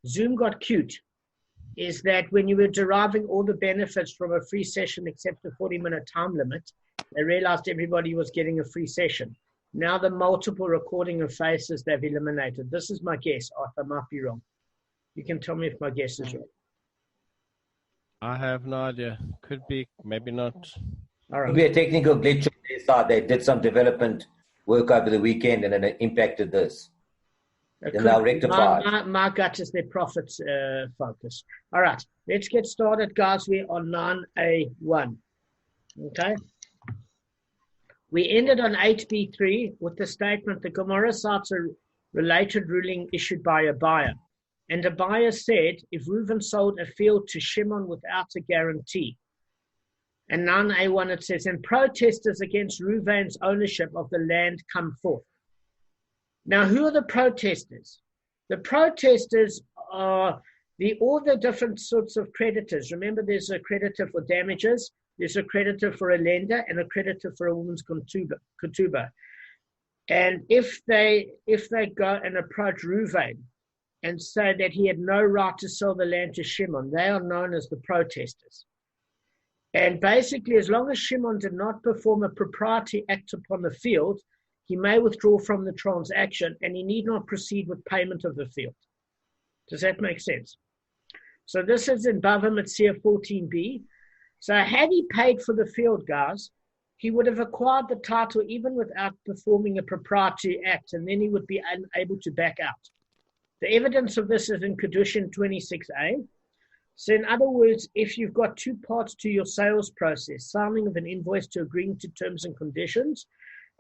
Zoom got cute is that when you were deriving all the benefits from a free session except a 40-minute time limit, they realized everybody was getting a free session. Now the multiple recording of faces they've eliminated. This is my guess. I might be wrong. You can tell me if my guess is right. I have no idea. Could be, maybe not. All right. Could be a technical glitch on their side. They did some development work over the weekend and then it impacted this. Then they'll rectify. My gut is their profits focus. All right, let's get started, guys. We're on 9A1. Okay. We ended on 8B3 with the statement the Gemara cites a related ruling issued by a buyer. And a buyer said, if Reuven sold a field to Shimon without a guarantee. And 9A1 it says, and protesters against Reuven's ownership of the land come forth. Now, who are the protesters? The protesters are all the different sorts of creditors. Remember, there's a creditor for damages, there's a creditor for a lender, and a creditor for a woman's ketubah. And if they go and approach Reuven and say that he had no right to sell the land to Shimon, they are known as the protesters. And basically, as long as Shimon did not perform a proprietary act upon the field, he may withdraw from the transaction and he need not proceed with payment of the field. Does that make sense? So this is in Bava Kamma 14b. So had he paid for the field, guys, he would have acquired the title even without performing a proprietary act, and then he would be unable to back out. The evidence of this is in Kedushin 26a. So in other words, if you've got two parts to your sales process, signing of an invoice to agreeing to terms and conditions,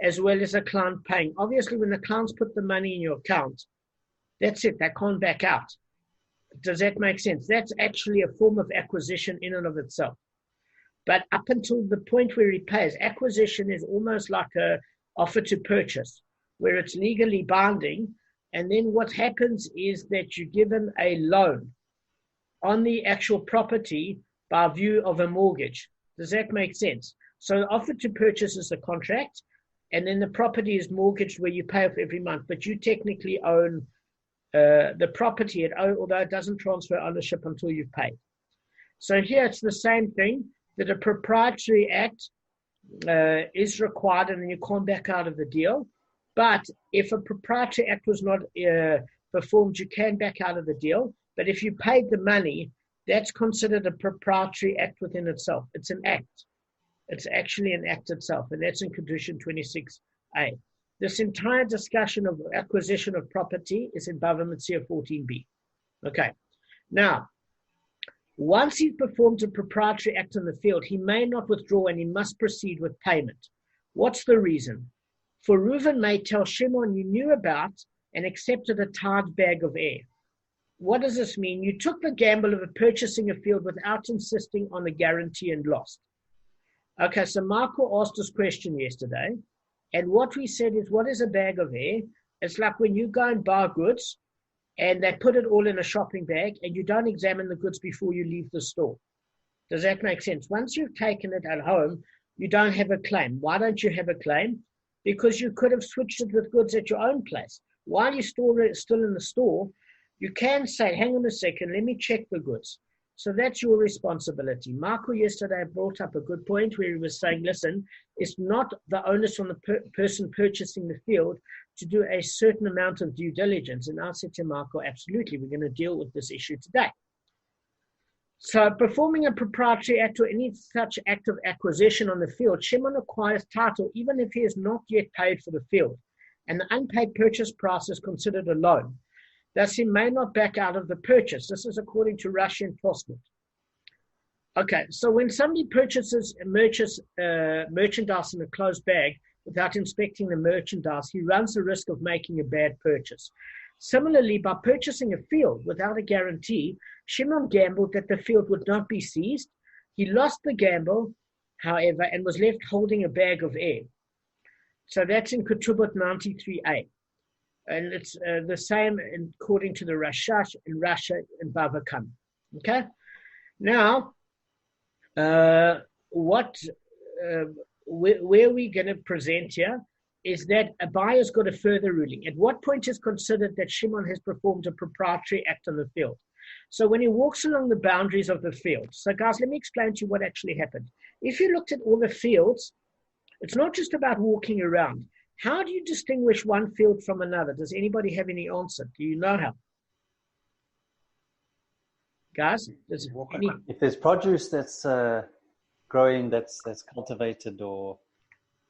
as well as a client paying. Obviously, when the clients put the money in your account, that's it. They can't back out. Does that make sense? That's actually a form of acquisition in and of itself. But up until the point where he pays, acquisition is almost like a offer to purchase, where it's legally binding. And then what happens is that you're given a loan on the actual property by view of a mortgage. Does that make sense? So the offer to purchase is a contract, and then the property is mortgaged where you pay off every month, but you technically own the property, although it doesn't transfer ownership until you've paid. So here it's the same thing, that a proprietary act is required and then you can't back out of the deal. But if a proprietary act was not performed, you can back out of the deal. But if you paid the money, that's considered a proprietary act within itself. It's an act. It's actually an act itself, and that's in Kedushin 26a. This entire discussion of acquisition of property is in Bava Kamma 14b. Okay. Now, once he's performed a proprietary act in the field, he may not withdraw and he must proceed with payment. What's the reason? For Reuven may tell Shimon, you knew about and accepted a tied bag of air. What does this mean? You took the gamble of purchasing a field without insisting on a guarantee and lost. Okay, so Michael asked this question yesterday, and what we said is, what is a bag of air? It's like when you go and buy goods, and they put it all in a shopping bag, and you don't examine the goods before you leave the store. Does that make sense? Once you've taken it at home, you don't have a claim. Why don't you have a claim? Because you could have switched it with goods at your own place. While you store it still in the store, you can say, hang on a second, let me check the goods. So that's your responsibility. Michael yesterday brought up a good point where he was saying, listen, it's not the onus on the person purchasing the field to do a certain amount of due diligence. And I said to Michael, absolutely, we're going to deal with this issue today. So performing a proprietary act or any such act of acquisition on the field, Shimon acquires title even if he has not yet paid for the field. And the unpaid purchase price is considered a loan. Thus, he may not back out of the purchase. This is according to Russian Talmud. Okay, so when somebody purchases merchandise in a closed bag without inspecting the merchandise, he runs the risk of making a bad purchase. Similarly, by purchasing a field without a guarantee, Shimon gambled that the field would not be seized. He lost the gamble, however, and was left holding a bag of air. So that's in Ketubot 93a. And it's the same according to the Rashash in Russia and Bava Kamma. Okay? Now, where we're going to present here is that a buyer's got a further ruling. At what point is considered that Shimon has performed a proprietary act on the field? So when he walks along the boundaries of the field. So guys, let me explain to you what actually happened. If you looked at all the fields, it's not just about walking around. How do you distinguish one field from another? Does anybody have any answer? Do you know how? Guys? If there's produce that's growing, that's cultivated or...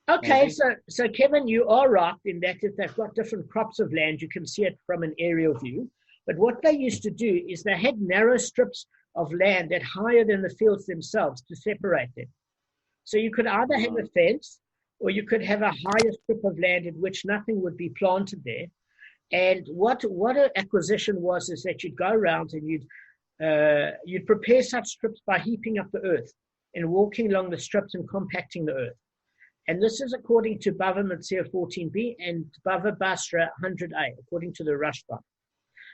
Okay, so Kevin, you are right in that if they've got different crops of land, you can see it from an aerial view. But what they used to do is they had narrow strips of land that higher than the fields themselves to separate them. So you could either have a fence or you could have a higher strip of land in which nothing would be planted there. And what an acquisition was is that you'd go around and you'd prepare such strips by heaping up the earth and walking along the strips and compacting the earth. And this is according to Bava Kamma 14b and Bava Basra 100a, according to the Rashba.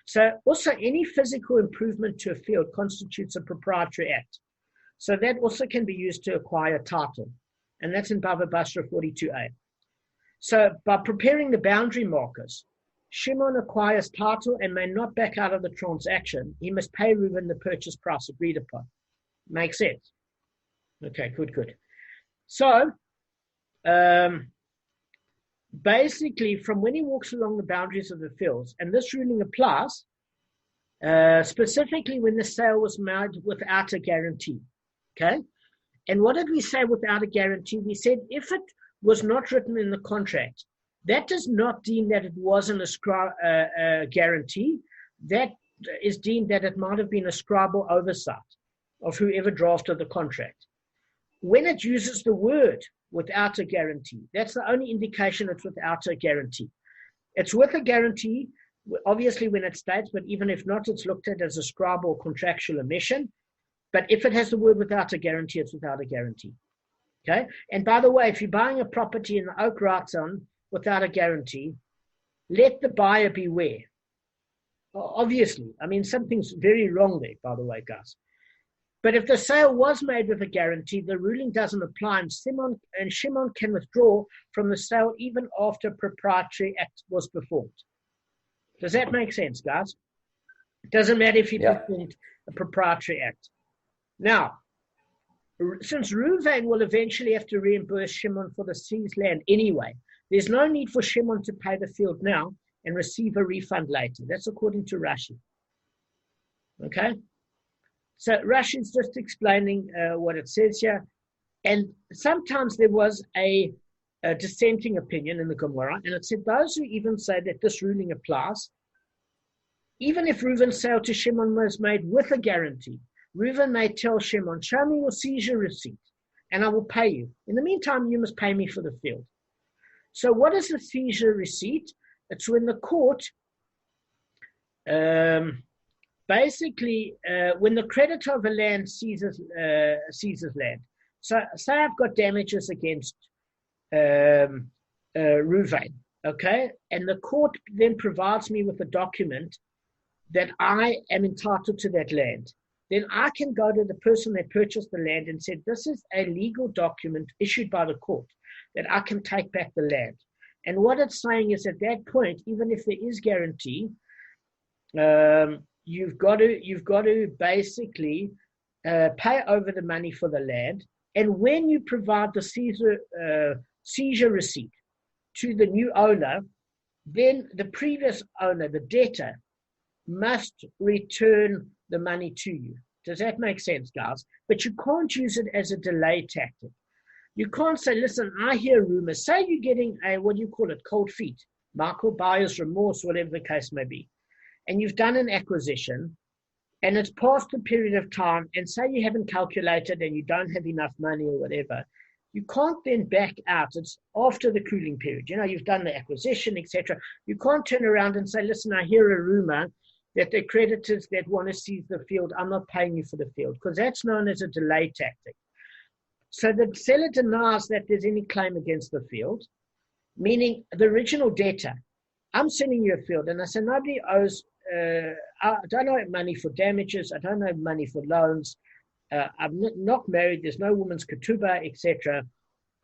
So also any physical improvement to a field constitutes a proprietary act. So that also can be used to acquire title. And that's in Bava Basra 42a. So by preparing the boundary markers, Shimon acquires title and may not back out of the transaction. He must pay Reuven the purchase price agreed upon. Makes sense? Okay, good. So basically, from when he walks along the boundaries of the fields, and this ruling applies specifically when the sale was made without a guarantee. Okay? And what did we say without a guarantee? We said if it was not written in the contract, that does not deem that it wasn't a guarantee. That is deemed that it might have been a scribal oversight of whoever drafted the contract. When it uses the word without a guarantee, that's the only indication it's without a guarantee. It's with a guarantee, obviously, when it states, but even if not, it's looked at as a scribal or contractual omission. But if it has the word without a guarantee, it's without a guarantee. Okay? And by the way, if you're buying a property in the Oak writes on without a guarantee, let the buyer beware. Obviously, I mean, something's very wrong there, by the way, guys. But if the sale was made with a guarantee, the ruling doesn't apply, and Shimon can withdraw from the sale even after a proprietary act was performed. Does that make sense, guys? It doesn't matter if he performed a proprietary act. Now, since Reuven will eventually have to reimburse Shimon for the seized land anyway, there's no need for Shimon to pay the field now and receive a refund later. That's according to Rashi. Okay? So Rashi is just explaining what it says here. And sometimes there was a dissenting opinion in the Gemara, and it said those who even say that this ruling applies, even if Reuven's sale to Shimon was made with a guarantee, Reuven may tell Shimon, show me your seizure receipt, and I will pay you. In the meantime, you must pay me for the field. So what is the seizure receipt? It's when the court... basically, when the creditor of a land seizes land. So say I've got damages against Reuven, okay? And the court then provides me with a document that I am entitled to that land. Then I can go to the person that purchased the land and said, this is a legal document issued by the court that I can take back the land. And what it's saying is at that point, even if there is guarantee, you've got to basically pay over the money for the land. And when you provide the seizure receipt to the new owner, then the previous owner, the debtor, must return the money to you. Does that make sense, guys? But you can't use it as a delay tactic. You can't say, listen, I hear rumors. Say you're getting cold feet, Michael, buyer's remorse, whatever the case may be. And you've done an acquisition, and it's past a period of time, and say you haven't calculated and you don't have enough money or whatever, you can't then back out. It's after the cooling period. You've done the acquisition, etc. You can't turn around and say, listen, I hear a rumor that the creditors that want to seize the field, I'm not paying you for the field, because that's known as a delay tactic. So the seller denies that there's any claim against the field, meaning the original debtor. I'm sending you a field, and I say nobody owes, I don't owe money for damages, I don't owe money for loans, I'm not married, there's no woman's ketubah, etc.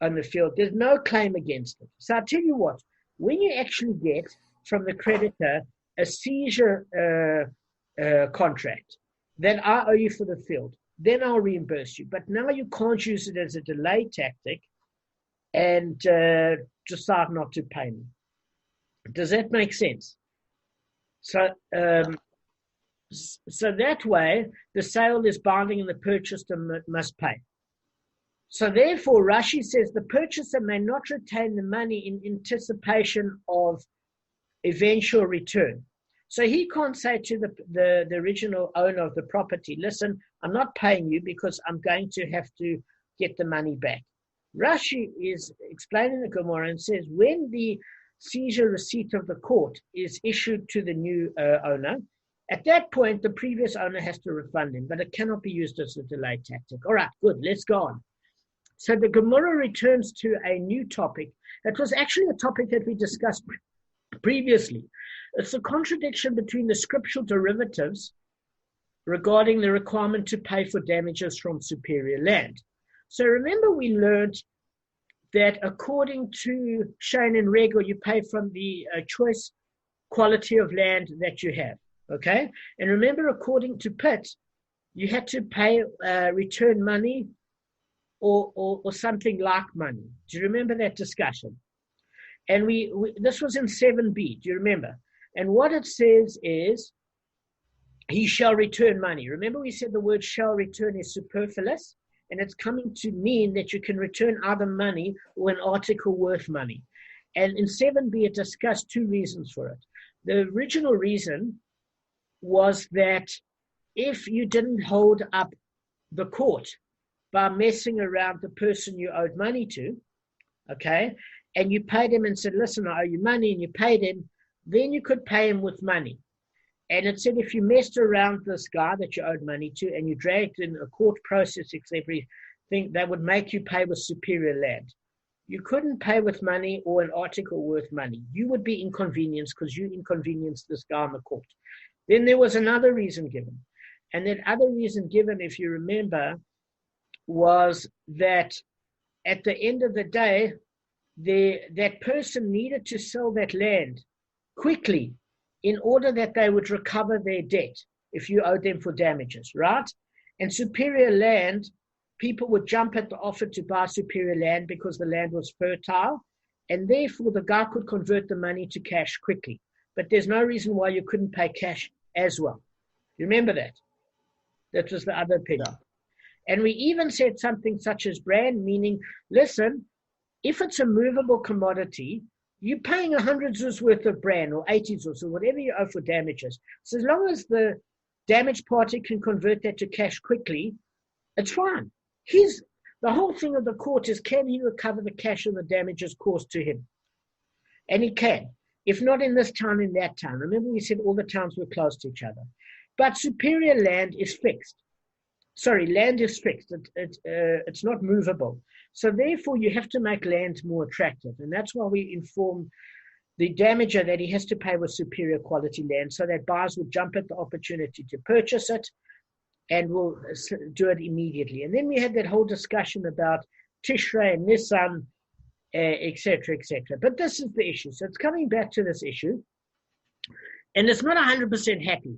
on the field. There's no claim against it. So I'll tell you what, when you actually get from the creditor a seizure contract that I owe you for the field, then I'll reimburse you. But now you can't use it as a delay tactic and decide not to pay me. Does that make sense? So that way, the sale is binding and the purchaser must pay. So therefore, Rashi says the purchaser may not retain the money in anticipation of eventual return. So he can't say to the original owner of the property, listen, I'm not paying you because I'm going to have to get the money back. Rashi is explaining the Gemara and says when the seizure receipt of the court is issued to the new owner, at that point, the previous owner has to refund him, but it cannot be used as a delay tactic. All right, good, let's go on. So the Gemara returns to a new topic. It was actually a topic that we discussed previously. It's a contradiction between the scriptural derivatives regarding the requirement to pay for damages from superior land. So remember we learned that according to Shane and Regel, you pay from the choice quality of land that you have, okay? And remember, according to Pitt, you had to pay return money or something like money. Do you remember that discussion? And we this was in 7b, do you remember? And what it says is, he shall return money. Remember we said the word shall return is superfluous, and it's coming to mean that you can return either money or an article worth money. And in 7b, it discussed two reasons for it. The original reason was that if you didn't hold up the court by messing around the person you owed money to, okay, and you paid him and said, listen, I owe you money, and you paid him, then you could pay him with money. And it said if you messed around this guy that you owed money to and you dragged in a court process, everything, that would make you pay with superior land. You couldn't pay with money or an article worth money. You would be inconvenienced because you inconvenienced this guy in the court. Then there was another reason given. And that other reason given, if you remember, was that at the end of the day, that person needed to sell that land quickly in order that they would recover their debt if you owed them for damages, right? And superior land, people would jump at the offer to buy superior land because the land was fertile, and therefore the guy could convert the money to cash quickly. But there's no reason why you couldn't pay cash as well. You remember that? That was the other opinion. Yeah. And we even said something such as brand, meaning, listen, if it's a movable commodity, you're paying 100 zuz worth of brand or 80 zuz or whatever you owe for damages. So as long as the damaged party can convert that to cash quickly, it's fine. The whole thing of the court is, can he recover the cash and the damages caused to him? And he can. If not in this town, in that town. Remember we said all the towns were close to each other. But superior land is fixed. Sorry, land is fixed. It's not movable. So therefore, you have to make land more attractive. And that's why we inform the damager that he has to pay with superior quality land so that buyers will jump at the opportunity to purchase it and will do it immediately. And then we had that whole discussion about Tishrei and Nisan, etc., etc. But this is the issue. So it's coming back to this issue. And it's not 100% happy.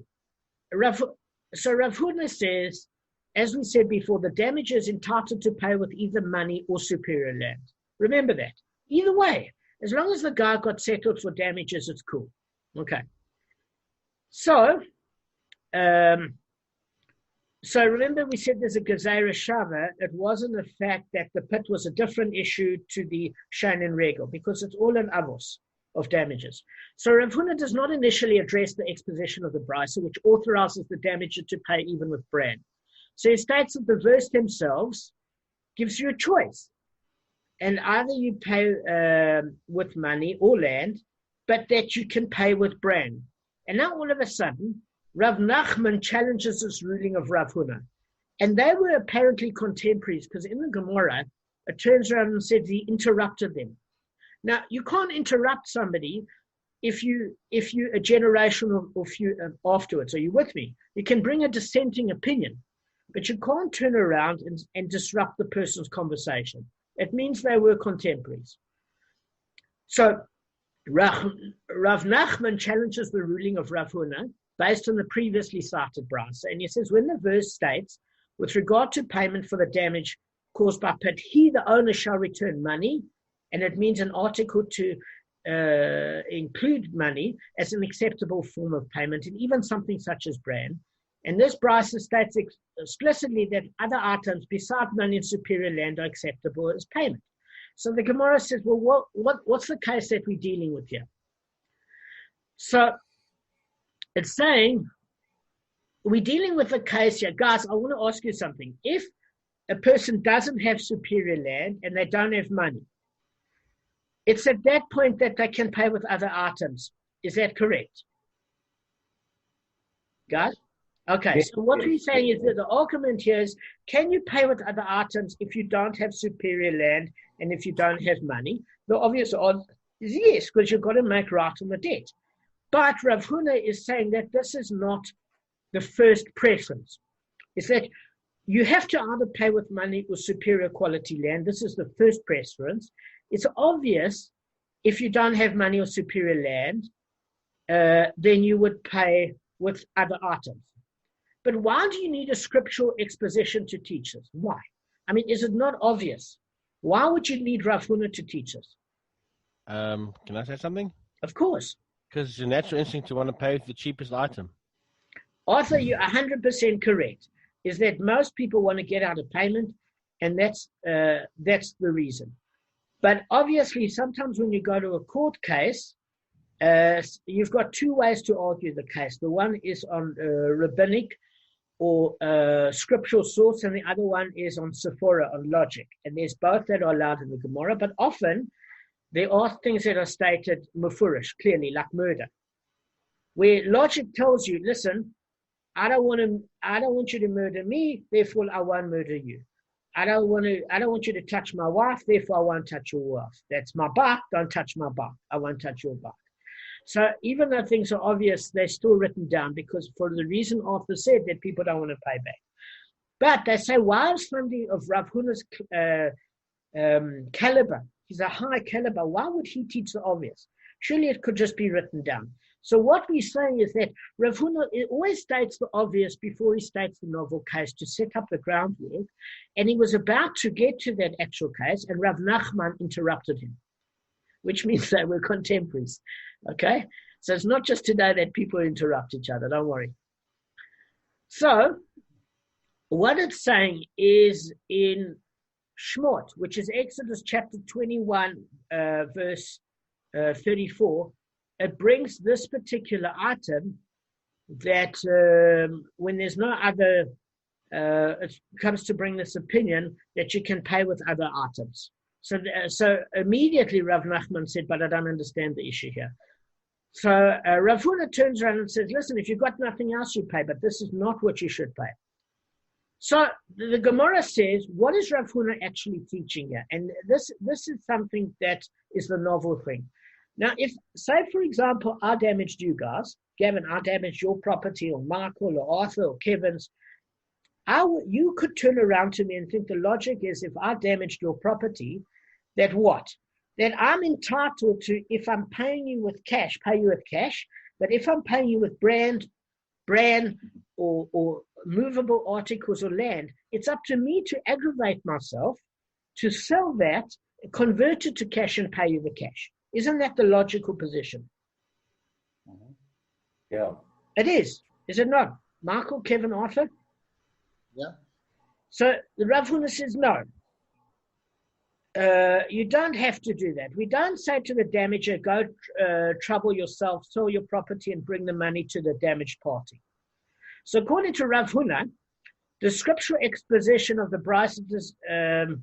So Rav Huna says, as we said before, the damager is entitled to pay with either money or superior land. Remember that. Either way, as long as the guy got settled for damages, it's cool. Okay. So remember we said there's a Gezerah Shava. It wasn't the fact that the pit was a different issue to the Shane and Regel because it's all an avos of damages. So Rav Huna does not initially address the exposition of the brisa, which authorizes the damager to pay even with brand. So he states that the verse themselves gives you a choice. And either you pay with money or land, but that you can pay with brand. And now all of a sudden, Rav Nachman challenges this ruling of Rav Huna. And they were apparently contemporaries because in the Gemara, it turns around and says he interrupted them. Now, you can't interrupt somebody if you a generation or few afterwards. Are you with me? You can bring a dissenting opinion. But you can't turn around and disrupt the person's conversation. It means they were contemporaries. So Rav Nachman challenges the ruling of Rav Huna based on the previously cited brisa, and he says, when the verse states, with regard to payment for the damage caused by pit, he, the owner, shall return money, and it means an article to include money as an acceptable form of payment, and even something such as bran. And this brisa states explicitly that other items besides money and superior land are acceptable as payment. So the Gemara says, well, what's the case that we're dealing with here? So it's saying we're dealing with a case here. Guys, I want to ask you something. If a person doesn't have superior land and they don't have money, it's at that point that they can pay with other items. Is that correct? Guys? Okay, so what we're saying is that the argument here is, can you pay with other items if you don't have superior land and if you don't have money? The obvious answer is yes, because you've got to make right on the debt. But Rav Huna is saying that this is not the first preference. It's that you have to either pay with money or superior quality land. This is the first preference. It's obvious if you don't have money or superior land, then you would pay with other items. But why do you need a scriptural exposition to teach us? Why? I mean, is it not obvious? Why would you need Rav Huna to teach us? Can I say something? Of course. Because it's your natural instinct to want to pay with the cheapest item. Arthur, you're 100% correct. Is that most people want to get out of payment, and that's the reason. But obviously, sometimes when you go to a court case, you've got two ways to argue the case. The one is on rabbinic or scriptural source, and the other one is on Sephora, on logic. And there's both that are allowed in the Gemara, but often there are things that are stated mufurish, clearly, like murder, where logic tells you, listen, I don't want you to murder me, therefore I won't murder you. I don't want you to touch my wife, therefore I won't touch your wife. That's my bark, don't touch my bark. I won't touch your bark. So even though things are obvious, they're still written down because for the reason Arthur said that people don't want to pay back. But they say, why is somebody of Rav Huna's caliber, he's a high caliber, why would he teach the obvious? Surely it could just be written down. So what we're saying is that Rav Huna always states the obvious before he states the novel case to set up the groundwork, and he was about to get to that actual case, and Rav Nachman interrupted him, which means they were contemporaries. Okay? So it's not just today that people interrupt each other, don't worry. So what it's saying is in Shmot, which is Exodus chapter 21, verse 34, it brings this particular item that when there's no other, it comes to bring this opinion that you can pay with other items. So immediately Rav Nachman said, but I don't understand the issue here. So Rav Huna turns around and says, listen, if you've got nothing else, you pay, but this is not what you should pay. So the Gemara says, what is Rav Huna actually teaching here? And this is something that is the novel thing. Now, if, say, for example, I damaged you guys, Gavin, I damaged your property, or Michael, or Arthur, or Kevin's, you could turn around to me and think the logic is if I damaged your property, that what? That I'm entitled to, if I'm paying you with cash, pay you with cash, but if I'm paying you with brand or movable articles or land, it's up to me to aggravate myself, to sell that, convert it to cash and pay you the cash. Isn't that the logical position? Yeah. It is it not? Michael, Kevin, Arthur? Yeah. So the Rav Huna says, no. You don't have to do that. We don't say to the damager, go trouble yourself, sell your property and bring the money to the damaged party. So according to Rav Huna, the scriptural exposition of the Brisa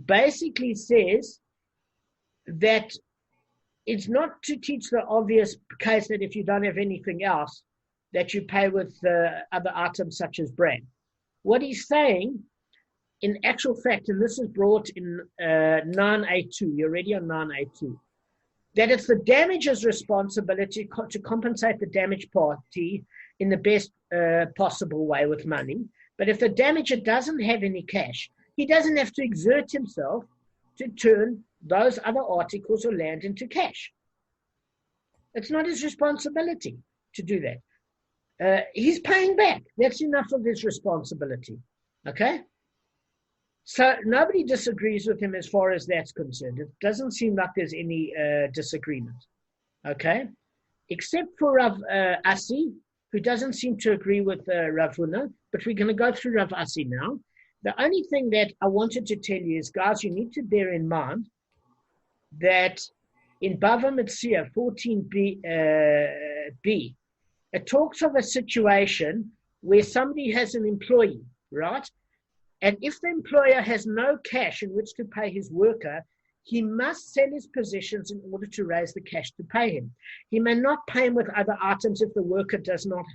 basically says that it's not to teach the obvious case that if you don't have anything else, that you pay with other items such as bread. What he's saying, in actual fact, and this is brought in 9A2, you're already on 9A2, that it's the damager's responsibility to compensate the damaged party in the best possible way with money. But if the damager doesn't have any cash, he doesn't have to exert himself to turn those other articles or land into cash. It's not his responsibility to do that. He's paying back. That's enough of his responsibility. Okay? So nobody disagrees with him as far as that's concerned. It doesn't seem like there's any disagreement. Okay? Except for Rav Asi, who doesn't seem to agree with Rav Huna, but we're going to go through Rav Asi now. The only thing that I wanted to tell you is, guys, you need to bear in mind that in Bava Kamma 14b, it talks of a situation where somebody has an employee, right? And if the employer has no cash in which to pay his worker, he must sell his possessions in order to raise the cash to pay him. He may not pay him with other items if the worker does not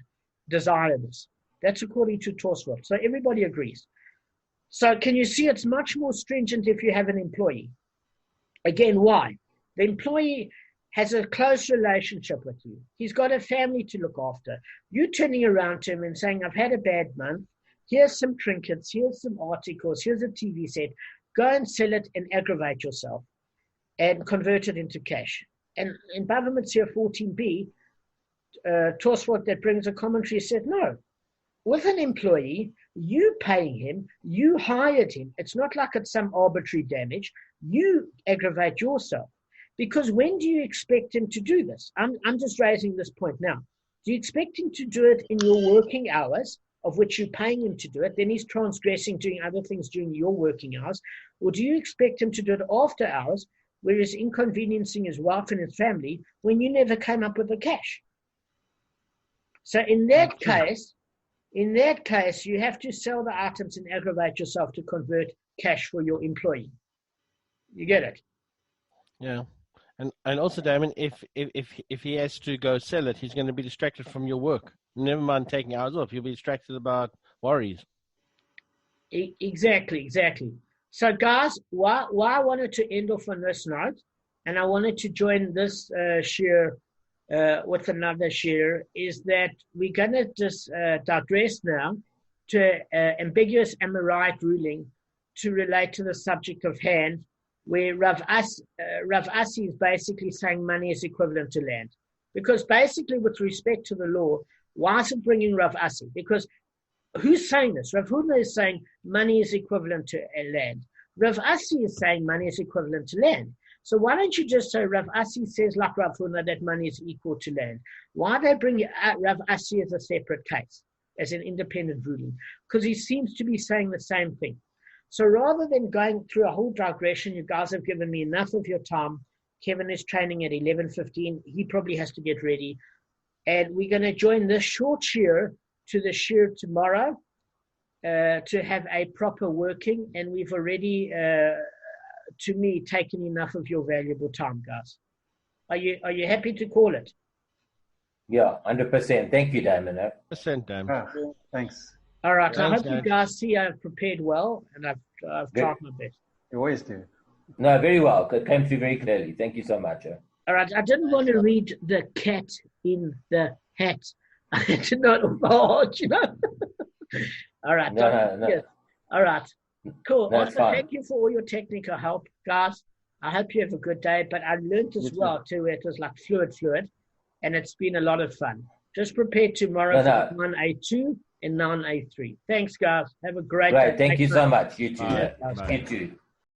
desire this. That's according to Tosfot. So everybody agrees. So can you see it's much more stringent if you have an employee? Again, why? The employee has a close relationship with you. He's got a family to look after. You turning around to him and saying, I've had a bad month. Here's some trinkets. Here's some articles. Here's a TV set. Go and sell it and aggravate yourself and convert it into cash. And in Bava Kamma 14b, Tosfot that brings a commentary said, no, with an employee, you paying him, you hired him. It's not like it's some arbitrary damage. You aggravate yourself. Because when do you expect him to do this? I'm just raising this point now. Do you expect him to do it in your working hours, of which you're paying him to do it? Then he's transgressing, doing other things during your working hours. Or do you expect him to do it after hours, where he's inconveniencing his wife and his family when you never came up with the cash? So in that case, you have to sell the items and aggravate yourself to convert cash for your employee. You get it? Yeah. And also, Damon, if he has to go sell it, he's going to be distracted from your work. Never mind taking hours off. You'll be distracted about worries. Exactly. So, guys, why I wanted to end off on this note, and I wanted to join this share with another share, is that we're going to just digress now to ambiguous Amorite ruling to relate to the subject of hand, where Rav Asi is basically saying money is equivalent to land. Because basically, with respect to the law, why is it bringing Rav Asi? Because who's saying this? Rav Huna is saying money is equivalent to land. Rav Asi is saying money is equivalent to land. So why don't you just say Rav Asi says like Rav Huna that money is equal to land? Why they bring Rav Asi as a separate case, as an independent ruling? Because he seems to be saying the same thing. So rather than going through a whole digression, you guys have given me enough of your time. Kevin is training at 11:15. He probably has to get ready. And we're going to join this short shir to the shir tomorrow to have a proper working. And we've already, to me, taken enough of your valuable time, guys. Are you happy to call it? Yeah, 100%. Thank you, Damon. 100%, Damon. Thanks. All right. Thanks, I hope you guys see I've prepared well, and I've tried my best. You always do. No, very well. It came through very clearly. Thank you so much. All right. I didn't want to read the cat in the hat. I had to know it by heart, All right. No. All right. Cool. No, Also, thank you for all your technical help, guys. I hope you have a good day. But I learned as well, too. It was like fluid. And it's been a lot of fun. Just prepare tomorrow for 9A2 and 9A3. Thanks, guys. Have a great day. Thank you so much. You too. Bye. You too.